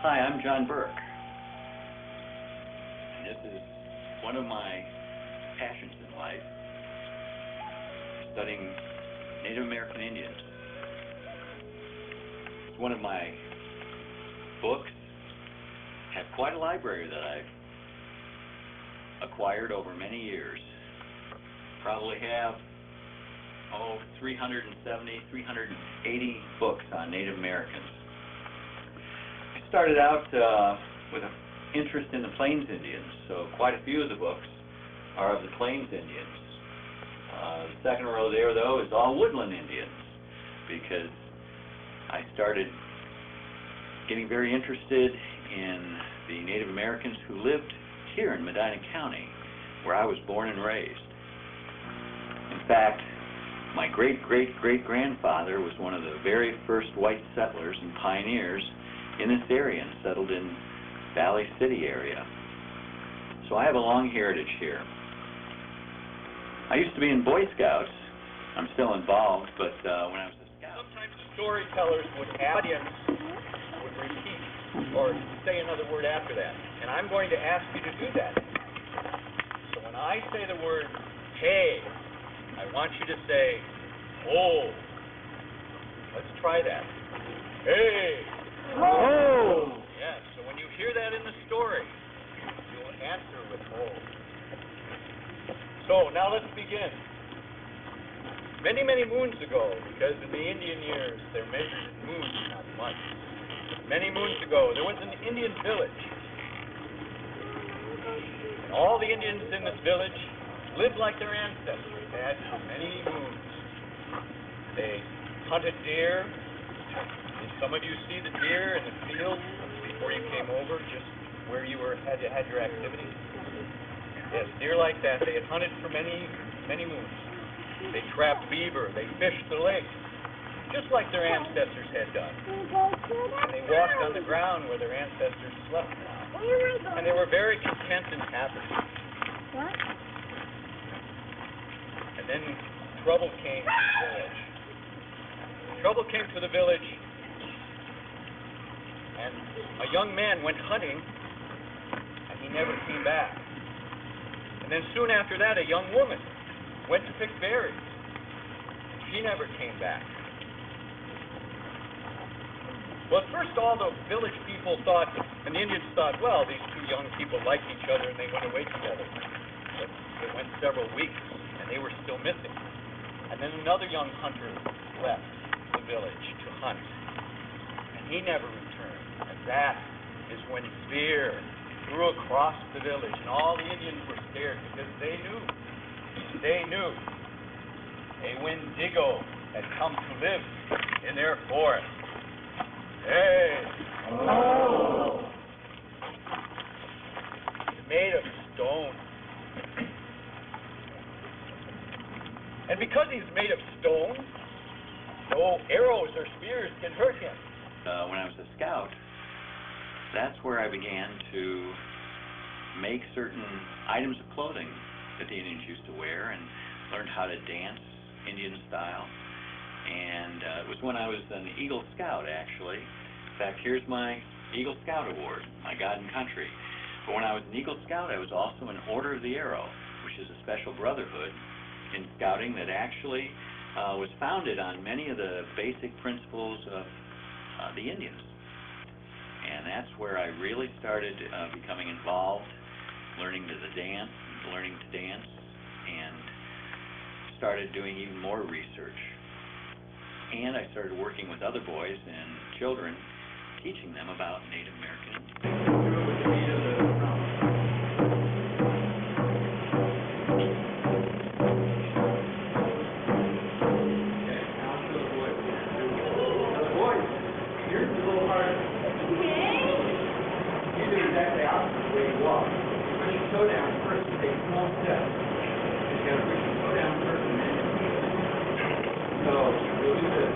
Hi, I'm John Burke, and this is one of my passions in life, studying Native American Indians. It's one of my books. I have quite a library that I've acquired over many years. Probably have 370, 380 books on Native Americans. I started out with an interest in the Plains Indians, so quite a few of the books are of the Plains Indians. The second row there, though, is all woodland Indians, because I started getting very interested in the Native Americans who lived here in Medina County, where I was born and raised. In fact, my great-great-great-grandfather was one of the very first white settlers and pioneers in this area and settled in Valley City area. So I have a long heritage here. I used to be in Boy Scouts. I'm still involved, but when I was a scout... Sometimes storytellers would audience would repeat or say another word after that. And I'm going to ask you to do that. So when I say the word, hey, I want you to say, oh. Let's try that. Hey. Oh. Yes, so when you hear that in the story, you'll answer with oh. So now let's begin. Many, many moons ago, because in the Indian years they're measured in moons, not months. Many moons ago, there was an Indian village. And all the Indians in this village lived like their ancestors had for many moons. They hunted deer. Did some of you see the deer in the field before you came over, just where you had your activities? Yes, deer like that. They had hunted for many, many moons. They trapped beaver. They fished the lake, just like their ancestors had done. And they walked on the ground where their ancestors slept now. And they were very content and happy. And then trouble came to the village. Trouble came to the village, and a young man went hunting, and he never came back. And then soon after that, a young woman went to pick berries. She never came back. Well, at first all the village people thought, and the Indians thought, well, these two young people liked each other and they went away together. But it went several weeks and they were still missing. And then another young hunter left the village to hunt. And he never returned. And that is when fear grew across the village and all the Indians were scared because they knew a Wendigo had come to live in their forest. Hey! Oh! Made of stone. And because he's made of stone, no arrows or spears can hurt him. When I was a scout, that's where I began to make certain items of clothing that the Indians used to wear and learned how to dance Indian style. And it was when I was an Eagle Scout, actually. In fact, here's my Eagle Scout Award, my God and Country. But when I was an Eagle Scout, I was also an Order of the Arrow, which is a special brotherhood in scouting that actually was founded on many of the basic principles of the Indians. And that's where I really started becoming involved, learning to dance, and started doing even more research. And I started working with other boys and children, teaching them about Native American Indians. Toe down first, take small steps. You gotta push your toe down first and then your feet. So we'll do this.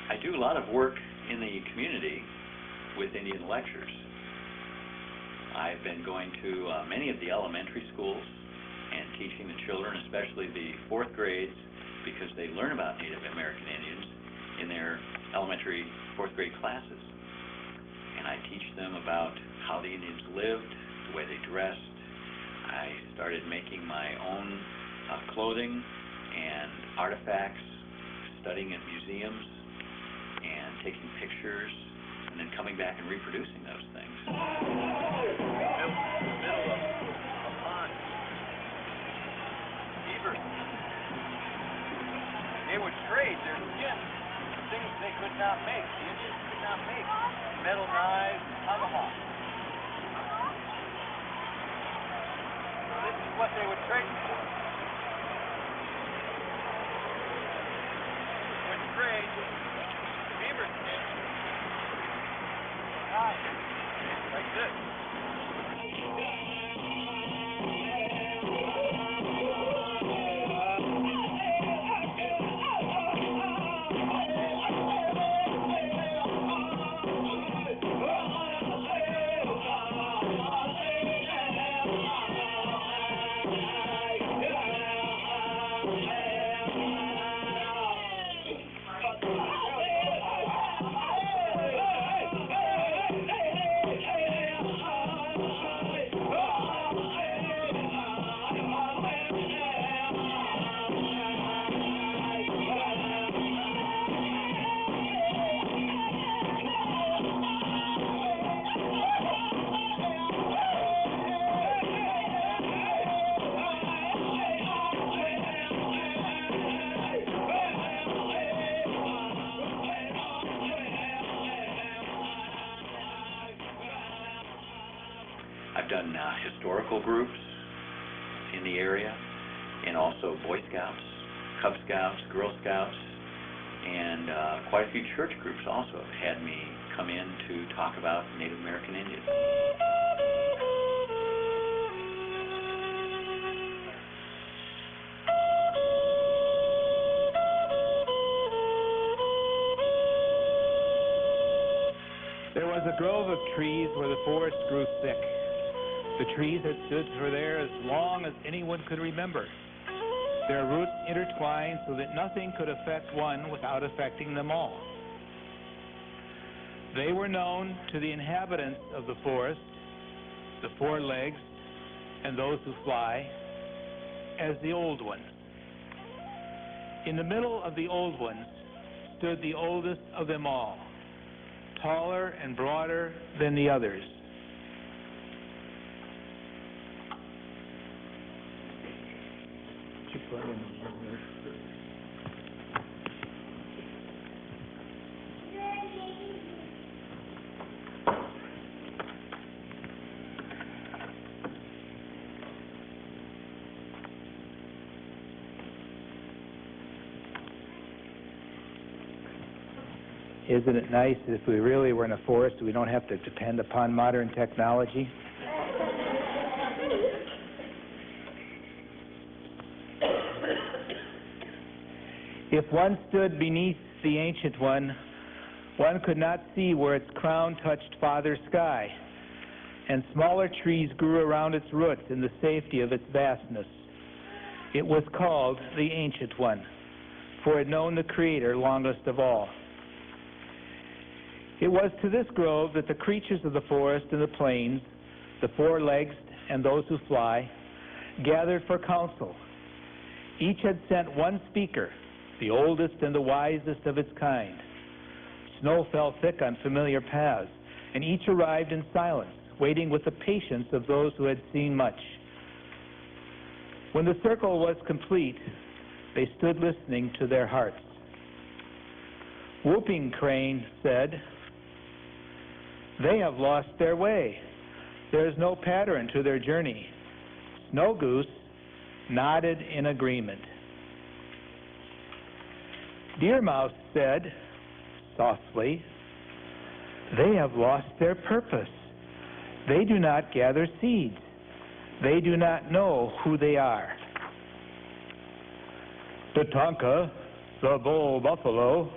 I do a lot of work in the community with Indian lectures. I've been going to many of the elementary schools and teaching the children, especially the fourth grades, because they learn about Native American Indians in their elementary fourth grade classes. And I teach them about how the Indians lived, the way they dressed. I started making my own clothing and artifacts, studying at museums, and taking pictures, and then coming back and reproducing those things. Middle of a pond. Beavers. They would trade their skin for things they could not make. The Indians could not make metal knives and tomahawks. This is what they would trade for. Would trade beaver skin for knives like this. I've done historical groups in the area, and also Boy Scouts, Cub Scouts, Girl Scouts, and quite a few church groups also have had me come in to talk about Native American Indians. There was a grove of trees where the forest grew thick. The trees had stood for there as long as anyone could remember. Their roots intertwined so that nothing could affect one without affecting them all. They were known to the inhabitants of the forest, the four legs, and those who fly, as the Old Ones. In the middle of the Old Ones stood the oldest of them all, taller and broader than the others. Isn't it nice that if we really were in a forest, we don't have to depend upon modern technology? If one stood beneath the Ancient One, one could not see where its crown touched Father Sky, and smaller trees grew around its roots in the safety of its vastness. It was called the Ancient One. for it had known the Creator longest of all. It was to this grove that the creatures of the forest and the plains, the four-legged and those who fly, gathered for counsel. Each had sent one speaker, the oldest and the wisest of its kind. Snow fell thick on familiar paths, and each arrived in silence, waiting with the patience of those who had seen much. When the circle was complete, they stood listening to their hearts. Whooping Crane said, "They have lost their way. There is no pattern to their journey." Snow Goose nodded in agreement. Deer Mouse said, softly, "They have lost their purpose. They do not gather seeds. They do not know who they are." Tatanka, the bull buffalo,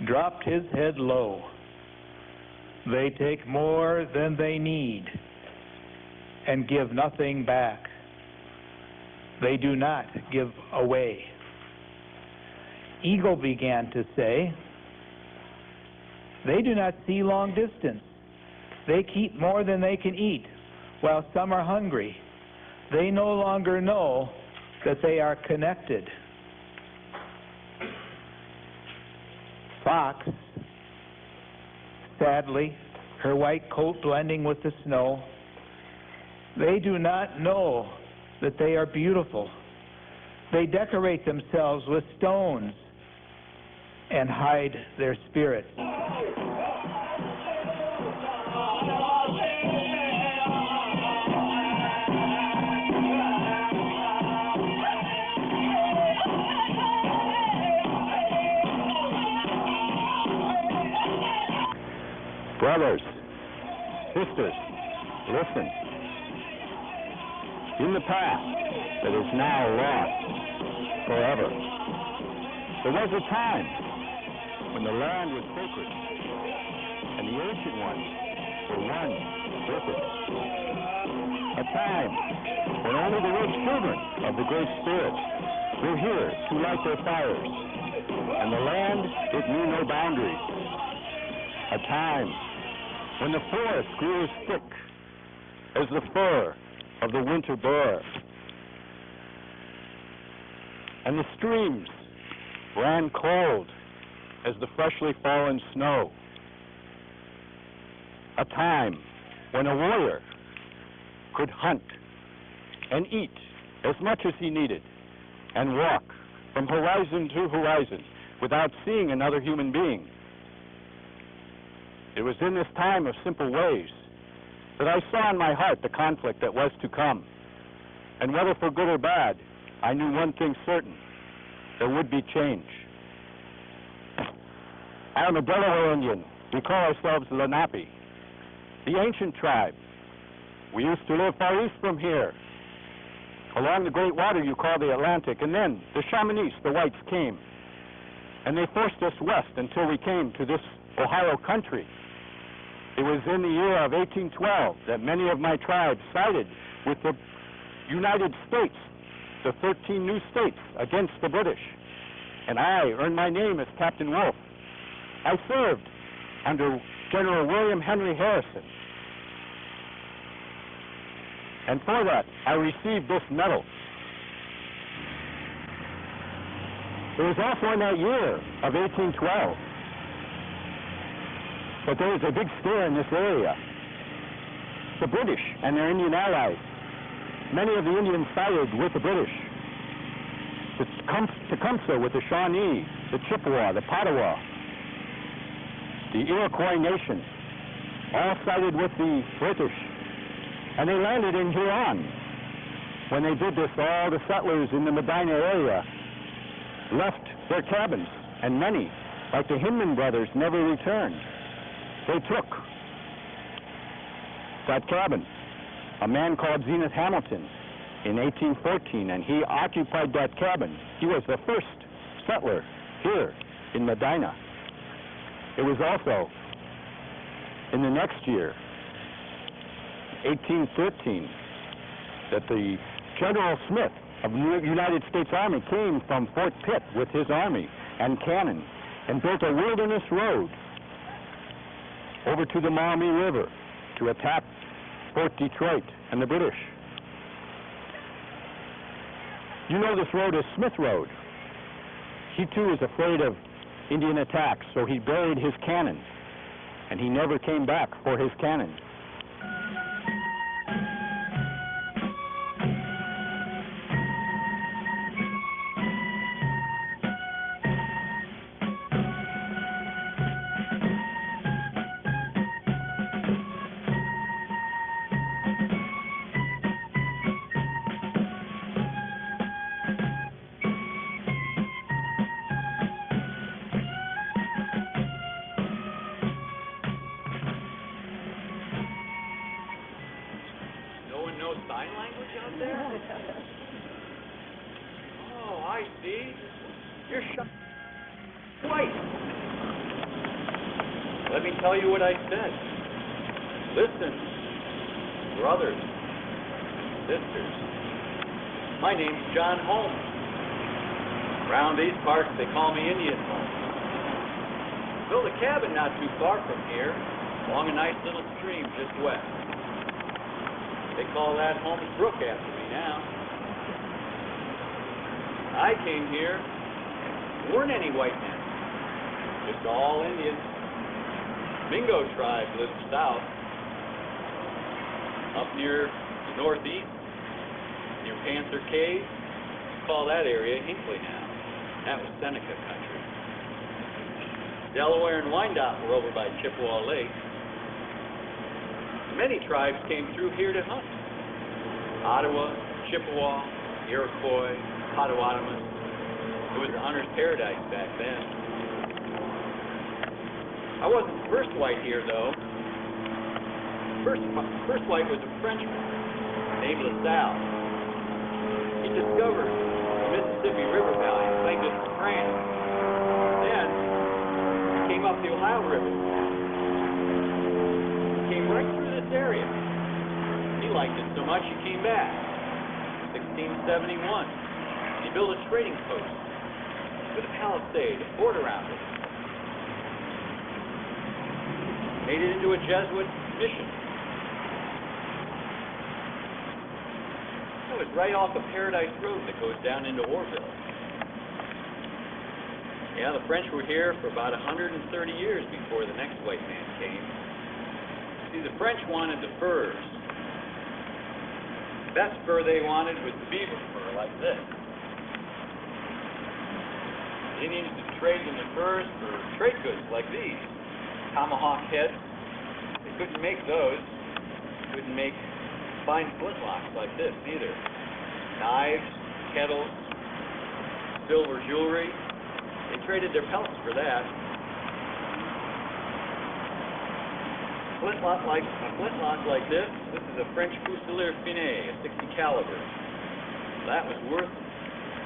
dropped his head low. "They take more than they need and give nothing back. They do not give away." Eagle began to say, "They do not see long distance. They keep more than they can eat, while some are hungry. They no longer know that they are connected." Fox, sadly, her white coat blending with the snow, "They do not know that they are beautiful. They decorate themselves with stones and hide their spirit." Brothers, sisters, listen. In the past that is now lost forever, there was a time when the land was sacred and the ancient ones were one with it. A time when only the rich children of the Great Spirit were here to light their fires, and the land, it knew no boundaries. A time when the forest grew as thick as the fur of the winter bear, and the streams ran cold as the freshly fallen snow. A time when a warrior could hunt and eat as much as he needed and walk from horizon to horizon without seeing another human being. It was in this time of simple ways that I saw in my heart the conflict that was to come. And whether for good or bad, I knew one thing certain: there would be change. I am a Delaware Indian. We call ourselves Lenape, the ancient tribe. We used to live far east from here, along the great water you call the Atlantic, and then the Chamonix, the whites, came, and they forced us west until we came to this Ohio country. It was in the year of 1812 that many of my tribes sided with the United States, the 13 new states, against the British. And I earned my name as Captain Wolfe. I served under General William Henry Harrison. And for that, I received this medal. It was also in that year of 1812 but there was a big stir in this area. The British and their Indian allies, many of the Indians sided with the British. The Tecumseh with the Shawnee, the Chippewa, the Pottawa, the Iroquois Nation, all sided with the British. And they landed in Huron. When they did this, all the settlers in the Medina area left their cabins, and many, like the Hinman brothers, never returned. They took that cabin, a man called Zenith Hamilton, in 1814, and he occupied that cabin. He was the first settler here in Medina. It was also in the next year, 1813, that the General Smith of the United States Army came from Fort Pitt with his army and cannon and built a wilderness road over to the Maumee River to attack Fort Detroit and the British. You know this road is Smith Road. He too was afraid of Indian attacks, so he buried his cannon, and he never came back for his cannon. Sign language out there? Oh, I see. You're white. Let me tell you what I said. Listen, brothers, sisters. My name's John Holmes. Around these parts, they call me Indian Holmes. Built a cabin not too far from here, along a nice little stream just west. They call that Holmes Brook after me now. I came here, there weren't any white men, just all Indians. Mingo tribe lives south, up near the northeast, near Panther Cave. We call that area Hinckley now. That was Seneca country. Delaware and Wyandotte were over by Chippewa Lake. Many tribes came through here to hunt. Ottawa, Chippewa, Iroquois, Potawatomis. It was a hunter's paradise back then. I wasn't the first white here, though. First white was a Frenchman named LaSalle. He discovered the Mississippi River Valley and claimed it for France. Then, he came up the Ohio River. Came right through this area. He liked it so much he came back. 1671. He built a trading post with a palisade, a fort around it. Made it into a Jesuit mission. It was right off the Paradise Road that goes down into Orville. Yeah, the French were here for about 130 years before the next white man came. See, the French wanted the furs. The best fur they wanted was the beaver fur, like this. The Indians would trade in the furs for trade goods like these. Tomahawk heads. They couldn't make those. Couldn't make fine flintlocks like this either. Knives, kettles, silver jewelry. They traded their pelts for that. A flintlock like this is a French Fusilier Finet, a 60 caliber. That was worth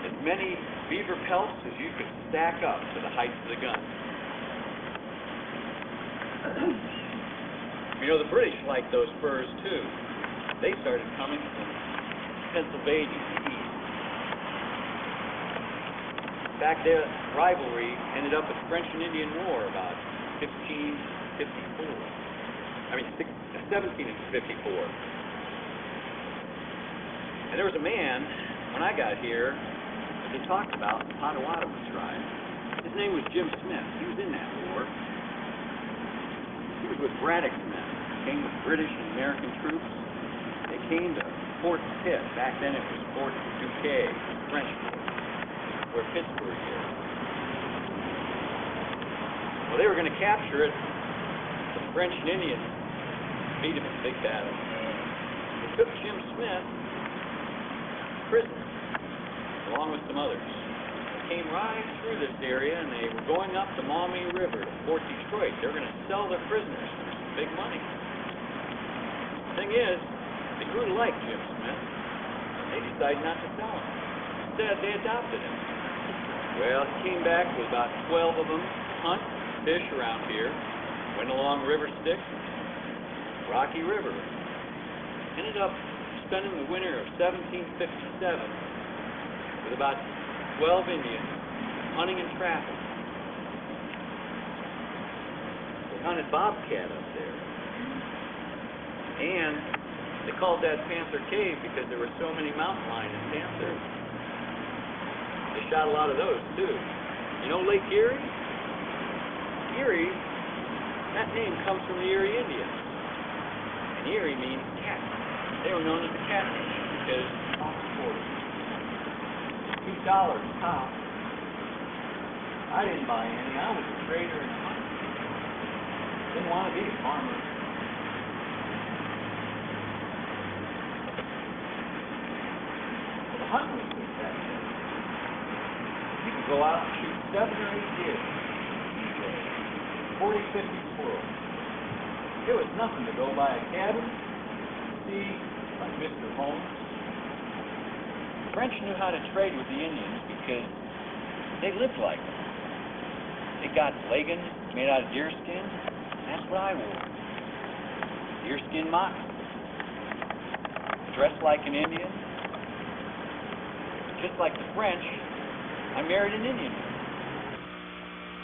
as many beaver pelts as you could stack up to the height of the gun. You know, the British liked those furs too. They started coming from Pennsylvania to the east. Back there, rivalry ended up with the French and Indian War about 1754. And there was a man, when I got here, that they talked about the Potawatomi tribe. His name was Jim Smith. He was in that war. He was with Braddock's men. Came with British and American troops. They came to Fort Pitt. Back then it was Fort Duquesne, French fort, where Pittsburgh is. Well, they were going to capture it. The French and Indians beat him in a big battle. They took Jim Smith prisoner, along with some others. They came right through this area, and they were going up the Maumee River to Fort Detroit. They were going to sell their prisoners for some big money. The thing is, they grew to like Jim Smith, and they decided not to sell him. Instead, they adopted him. Well, he came back with about 12 of them, hunt, fish around here, went along River Styx, Rocky River. Ended up spending the winter of 1757 with about 12 Indians hunting and trapping. They hunted bobcat up there. And they called that Panther Cave because there were so many mountain lion and panther. They shot a lot of those too. You know Lake Erie? Erie, that name comes from the Erie Indians. And Erie means cat. They were known as the cat nation because $2 top. I didn't buy any. I was a trader and a hunter. Didn't want to be a farmer. Well, the hunting was good back then. You could go out and shoot 7 or 8 deer. 40, 50 squirrels. It was nothing to go by a cabin, see, like Mr. Holmes. The French knew how to trade with the Indians because they lived like them. They got leggings made out of deer skin. That's what I wore. Deer skin moccasins. Dressed like an Indian. Just like the French, I married an Indian.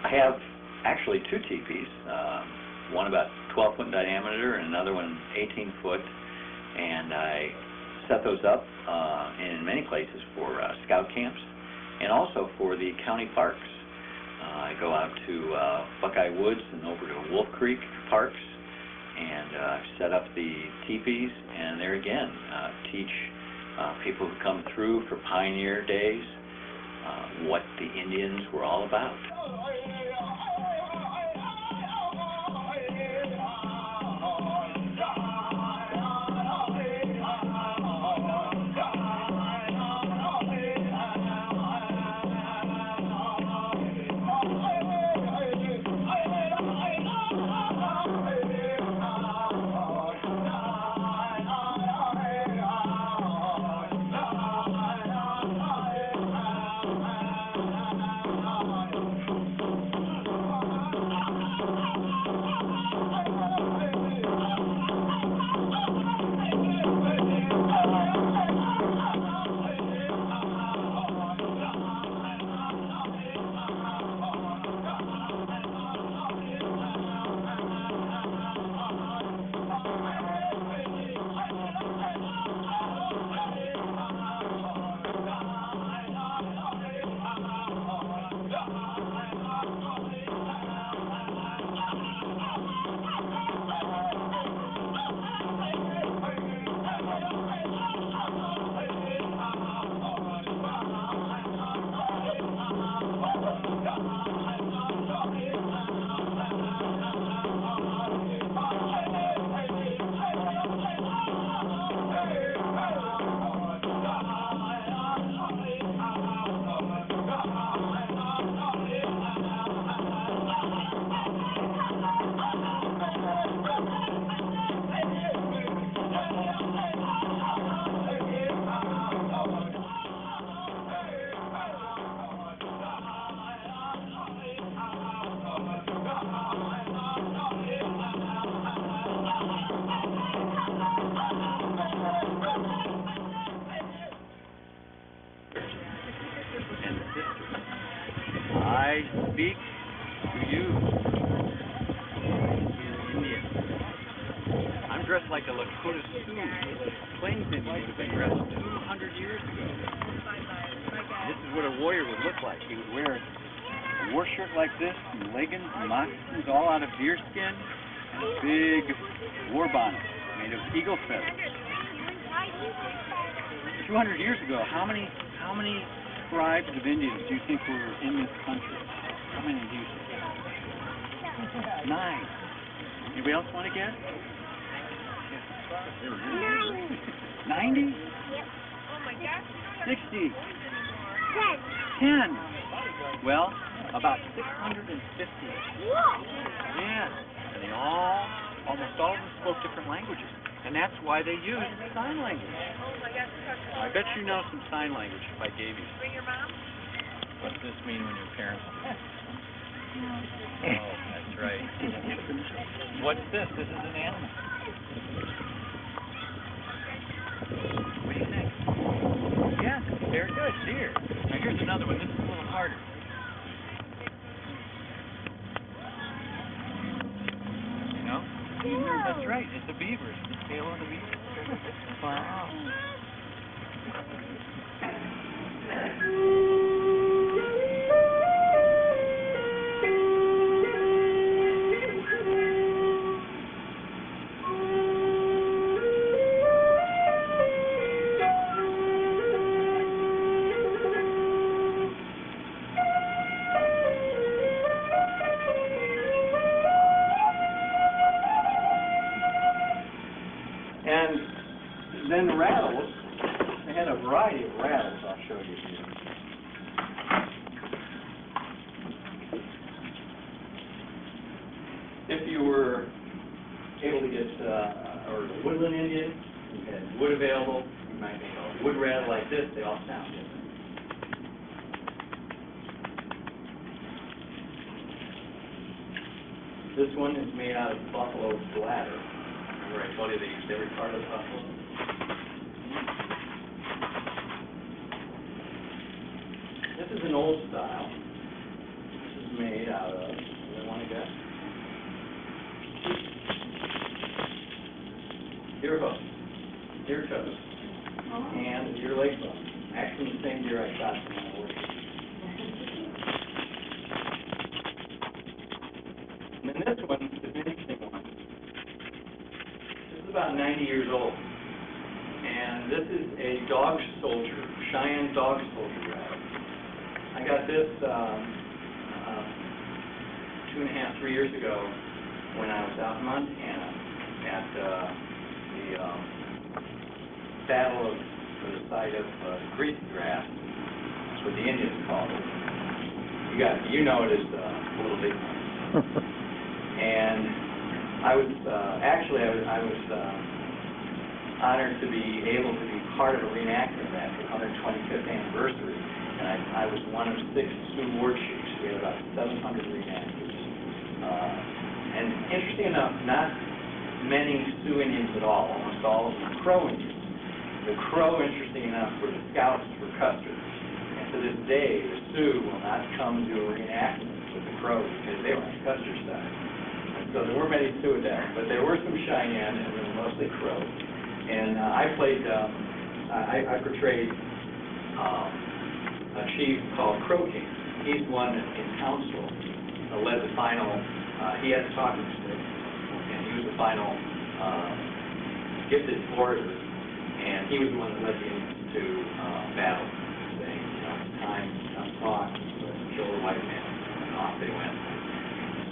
I have actually 2 teepees, one about 12 foot in diameter and another one 18 foot, and I set those up in many places for scout camps and also for the county parks. I go out to Buckeye Woods and over to Wolf Creek Parks and set up the teepees, and there again teach people who come through for pioneer days what the Indians were all about. I speak to you, Indian. I'm dressed like a Lakota Sioux. Plains Indian would have been dressed 200 years ago. This is what a warrior would look like. He would wear a war shirt like this, and leggings and moccasins all out of deer skin, and a big war bonnet made of eagle feathers. 200 years ago, how many tribes of Indians do you think were in this country? How many do you think? 9. Anybody else want to guess? 90? Yep. Oh my gosh. 60. 10. Well, about 650. Yeah. And they almost all of them spoke different languages. And that's why they used sign language. I bet you know some sign language if I gave you some. Bring your mom? What's this mean when your parents... Oh, that's right. What's this? This is an animal. What do you think? Yeah. Very good, deer. Now here's another one. This is a little harder. You know? That's right. It's a beaver. It's the tail of the beaver. Wow. And then the rattles, they had a variety of rattles I'll show you here. If you were able to get, or the woodland Indian, you had wood available, you might make a wood rattle like this, they all sound different. This one is made out of buffalo bladder. Remember I told you they used every part of the buffalo? This is an old style. This is made out of, what do I want to guess? Deer hoof, deer toes, and deer leg bone. Actually the same deer I shot from my orchard. And then this one is an interesting one. This is about 90 years old. And this is a dog soldier, Cheyenne dog soldier rattle. I got this 2.5, 3 years ago when I was out in Montana at the battle of the site of Greasy Grass. That's what the Indians called it. You know it as Little Big One. And I was honored to be able to be part of a reenactment of that for the 125th anniversary. And I was one of 6 Sioux war chiefs. We had about 700 reenactors. And interesting enough, not many Sioux Indians at all. Almost all of them Crow Indians. The Crow, interesting enough, were the scouts for Custer. And to this day, the Sioux will not come to a reenactment with the Crows because they were on Custer's side. And so there weren't many Sioux at that, but there were some Cheyenne, and they were mostly Crow. And I portrayed a chief called Crow King. He's one in council, led the final, he had a talking stick, and he was the final gifted orator, and he was the one that led the Indians to battle, saying, you know, it's time to talk, let's kill the white man, and off they went.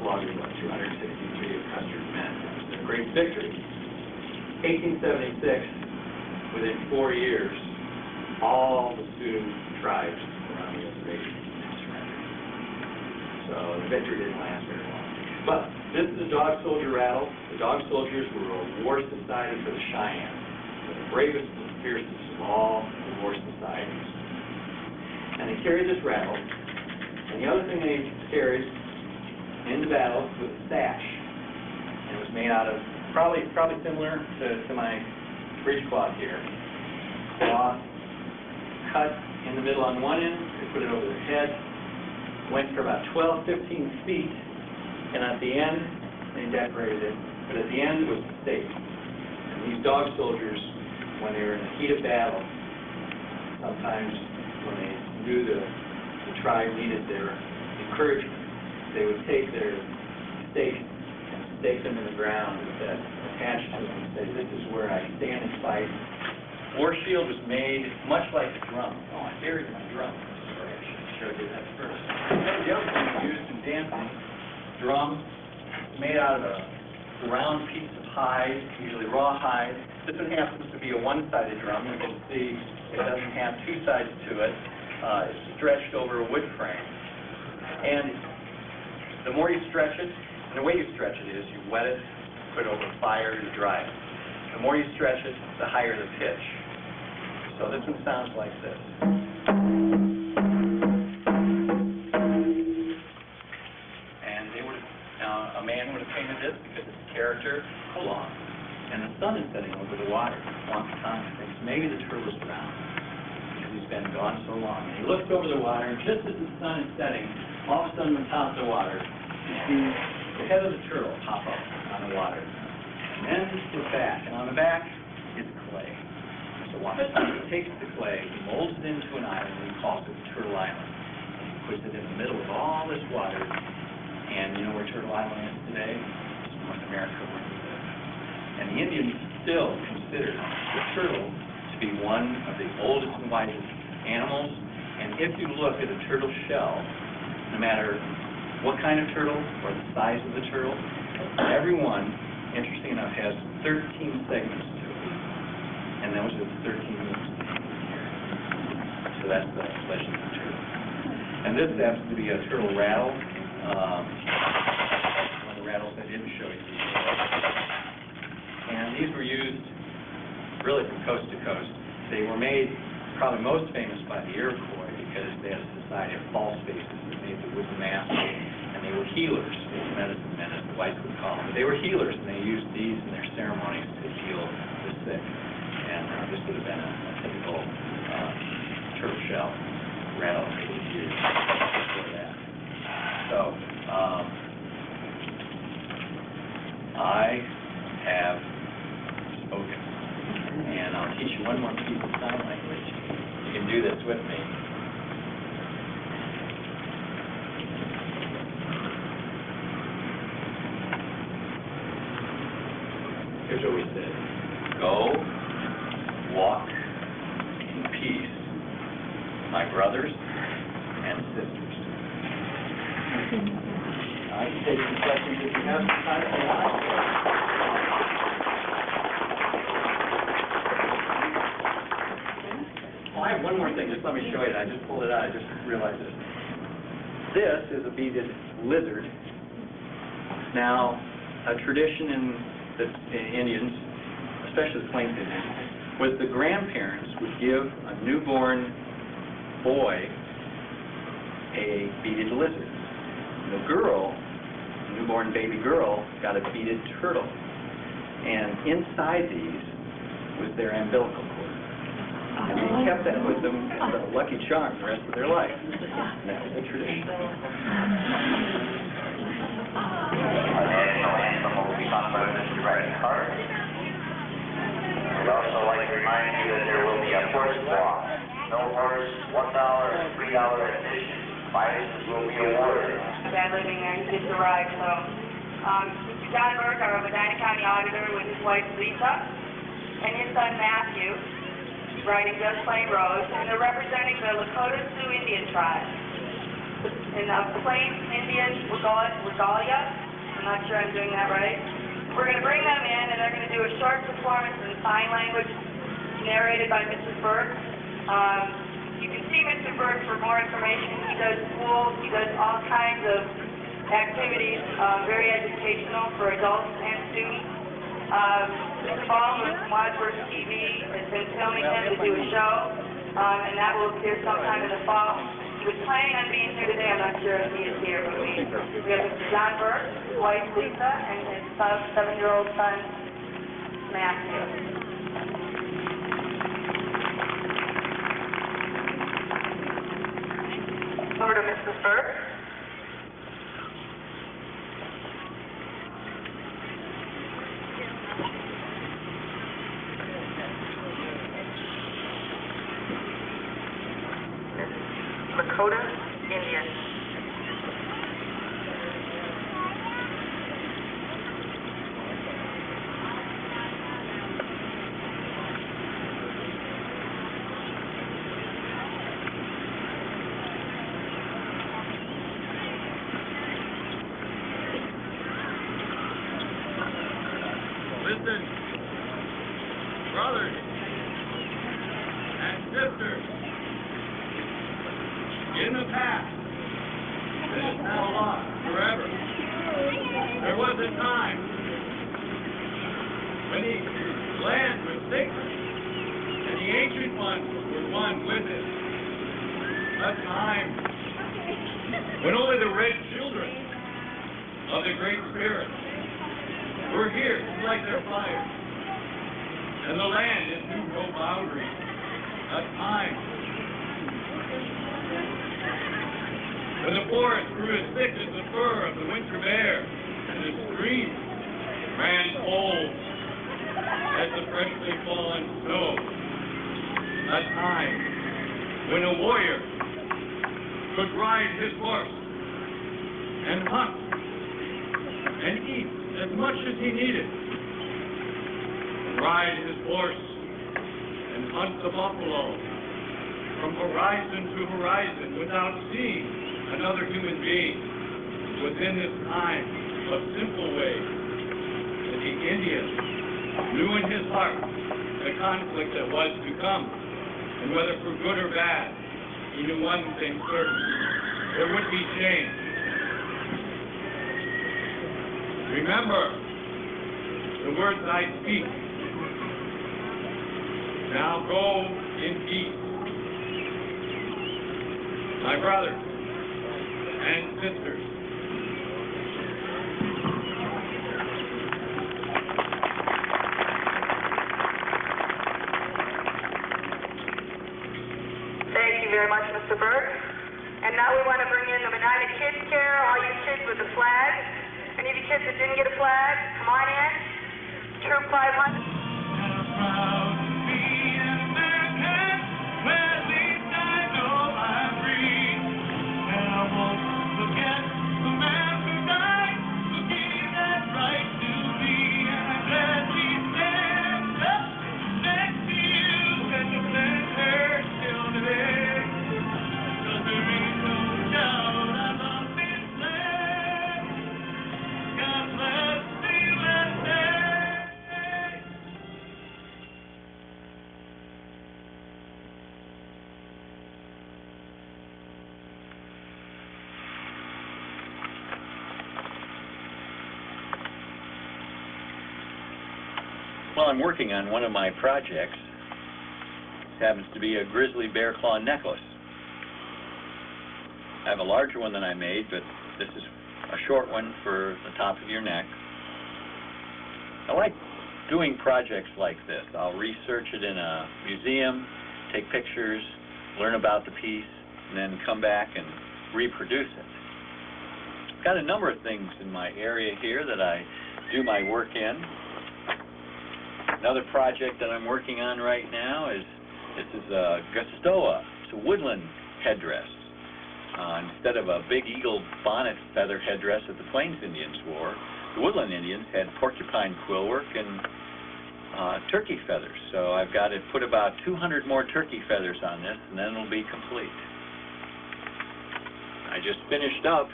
Slaughtered about 263 of Custer's men. It was a great victory. 1876, within 4 years, all the Sioux tribes around the reservation surrendered. So the victory didn't last very long. But this is a dog soldier rattle. The dog soldiers were a war society for the Cheyenne. The bravest and fiercest of all the war societies. And they carried this rattle. And the other thing they carried in the battle was a sash. And it was made out of probably similar to my breechcloth here. Cloth cut in the middle on one end, they put it over their head, went for about 12, 15 feet, and at the end, they decorated it, but at the end was the stake. And these dog soldiers, when they were in the heat of battle, sometimes when they knew the tribe needed their encouragement, they would take their stakes and stake them in the ground with that attached to them and say, this is where I stand and fight. War shield was made much like a drum. Oh, I buried my drum. Sorry, I should have showed you that first. The other thing used in dancing, drum, made out of a round piece of hide, usually raw hide. This one happens to be a one-sided drum. You can see it doesn't have two sides to it. It's stretched over a wood frame. And the more you stretch it, and the way you stretch it is you wet it, put it over fire to dry it. The more you stretch it, the higher the pitch. So this one sounds like this. And they would have, a man would have painted this because it's character full on. And the sun is setting over the water at one time. I think maybe the turtle's drowned. He's been gone so long. And he looks over the water, and just as the sun is setting, all of a sudden on top of the water, you see the head of the turtle pop up on the water. And then look back, and on the back is clay. So he takes the clay, he molds it into an island, and he calls it Turtle Island. And he puts it in the middle of all this water, and you know where Turtle Island is today? It's North America, where we live. And the Indians still consider the turtle to be one of the oldest and wisest animals, and if you look at a turtle shell, no matter what kind of turtle or the size of the turtle, every one, interesting enough, has 13 segments to it. And those are the 13 moves. So that's the legend of the turtle. And this happens to be a turtle rattle. One of the rattles I didn't show you. And these were used really from coast to coast. They were made probably most famous by the Iroquois because they had a society of false faces that made the wooden masks, and they were healers, medicine men as the whites would call them. But they were healers, and they used these in their ceremonies to heal the sick. And this would have been a typical turtle shell rattle that they would use for that. So, I have spoken, and I'll teach you one more piece of sign language. You can do this with me. Here's what we said. Go, walk in peace, my brothers and sisters. I can take some questions if you have some time. Well, I have one more thing. Just let me show you. I just pulled it out. I just realized this. This is a beaded lizard. Now, a tradition in the Indians, especially the Plains Indians, was the grandparents would give a newborn boy a beaded lizard. The girl, the newborn baby girl, got a beaded turtle. And inside these was their umbilical cord. And they kept that with them as a lucky charm the rest of their life. And that was the tradition. We'd also like to remind you that there will be a horse walk. No horse, $1, $3 admission. Prizes will be awarded. Bad living there, he gets a ride, so. John Burke, our Medina County auditor, with his wife Lisa, and his son Matthew, riding just plain roads, and they're representing the Lakota Sioux Indian tribe. And the Plains Indian Regalia, I'm not sure I'm doing that right. We're going to bring them in, and they're going to do a short performance in sign language narrated by Mr. Burke. You can see Mr. Burke for more information. He does schools, he does all kinds of activities, very educational for adults and students. Mr. Baldwin from Wadsworth TV has been filming him to do a show, and that will appear sometime in the fall. He was planning on being here today. I'm not sure if he is here, but we have Mr. John Burke, his wife Lisa, and his 7-year-old son Matthew. Over to Mrs. Burke. Lakota Indian. Listen, brothers and sisters, in the past, that is now lost forever, there was a time when the land was sacred and the ancient ones were one with it. A time when only the red children of the Great Spirit were here to light their fires, and the land is knew no boundaries. A time When the forest grew as thick as the fur of the winter bear, and the streams ran cold as the freshly fallen snow. A time when a warrior could ride his horse and hunt and eat as much as he needed. Ride his horse and hunt the buffalo from horizon to horizon without seeing another human being. Within this time of simple ways that the Indian knew in his heart the conflict that was to come, and whether for good or bad, he knew one thing certain: there would be change. Remember the words I speak. Now go in peace. My brothers and sisters. Thank you very much, Mr. Burke. And now we want to bring in the Medina Kids Care, all you kids with a flag. Any of you kids that didn't get a flag, come on in. Troop 500. Well, I'm working on one of my projects. This happens to be a grizzly bear claw necklace. I have a larger one than I made, but this is a short one for the top of your neck. I like doing projects like this. I'll research it in a museum, take pictures, learn about the piece, and then come back and reproduce it. I've got a number of things in my area here that I do my work in. Another project that I'm working on right now is, this is a Gastoa. It's a woodland headdress. Instead of a big eagle bonnet feather headdress that the Plains Indians wore, the woodland Indians had porcupine quill work and turkey feathers. So I've got to put about 200 more turkey feathers on this, and then it'll be complete. I just finished up,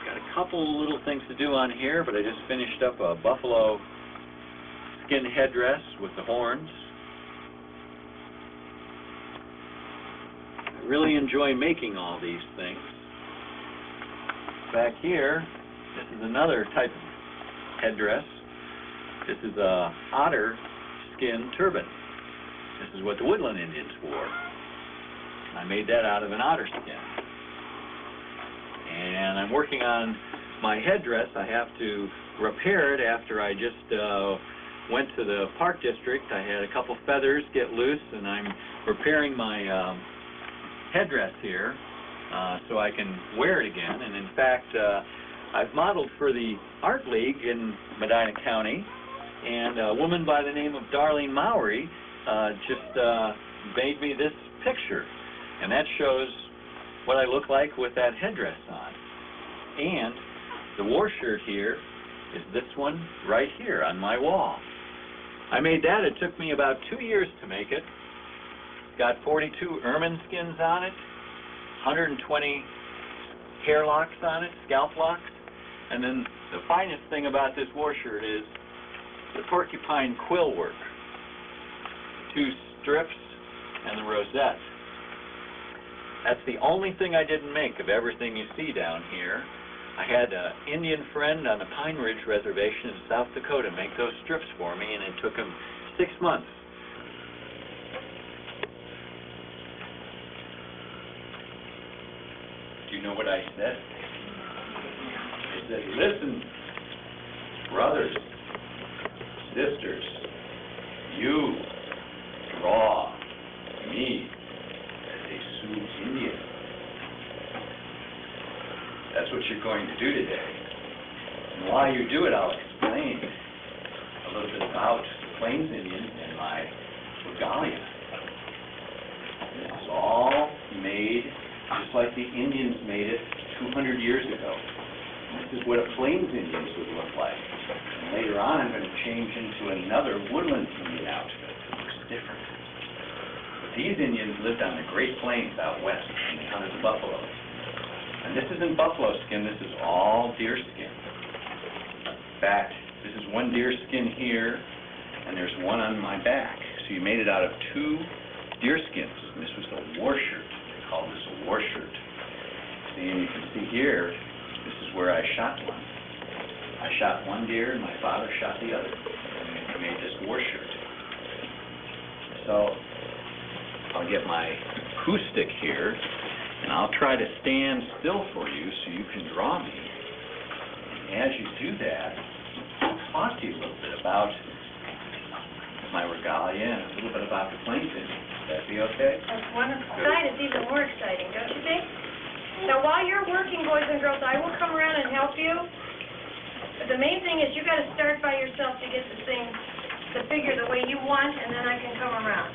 got a couple little things to do on here, but I just finished up a buffalo skin headdress with the horns. I really enjoy making all these things. Back here, this is another type of headdress. This is a otter skin turban. This is what the woodland Indians wore. I made that out of an otter skin. And I'm working on my headdress. I have to repair it after I just went to the park district. I had a couple feathers get loose, and I'm repairing my headdress here so I can wear it again. And in fact, I've modeled for the Art League in Medina County, and a woman by the name of Darlene Mowry just made me this picture, and that shows what I look like with that headdress on. And the war shirt here is this one right here on my wall. I made that. It took me about 2 years to make it. It's got 42 ermine skins on it, 120 hair locks on it, scalp locks. And then the finest thing about this war shirt is the porcupine quill work. 2 strips and the rosette. That's the only thing I didn't make of everything you see down here. I had an Indian friend on the Pine Ridge Reservation in South Dakota make those strips for me, and it took him 6 months. Do you know what I said? I said, listen, brothers, sisters, you draw me as a Sioux Indian. That's what you're going to do today. And while you do it, I'll explain a little bit about the Plains Indians and my regalia. This is all made just like the Indians made it 200 years ago. This is what a Plains Indians would look like. And later on, I'm going to change into another woodland Indian outfit that looks different. But these Indians lived on the Great Plains out west, and they hunted the buffalo. And this isn't buffalo skin, this is all deer skin. In fact, this is one deer skin here, and there's one on my back. So you made it out of 2 deer skins, and this was a war shirt. They called this a war shirt. See, and you can see here, this is where I shot one. I shot one deer, and my father shot the other, and we made this war shirt. So, I'll get my poo stick here, and I'll try to stand still for you so you can draw me. And as you do that, I'll talk to you a little bit about my regalia and a little bit about the Plains Indians. Would that be okay? That's wonderful. Tonight is even more exciting, don't you think? Now, while you're working, boys and girls, I will come around and help you. But the main thing is you got to start by yourself to get the thing, the figure the way you want, and then I can come around.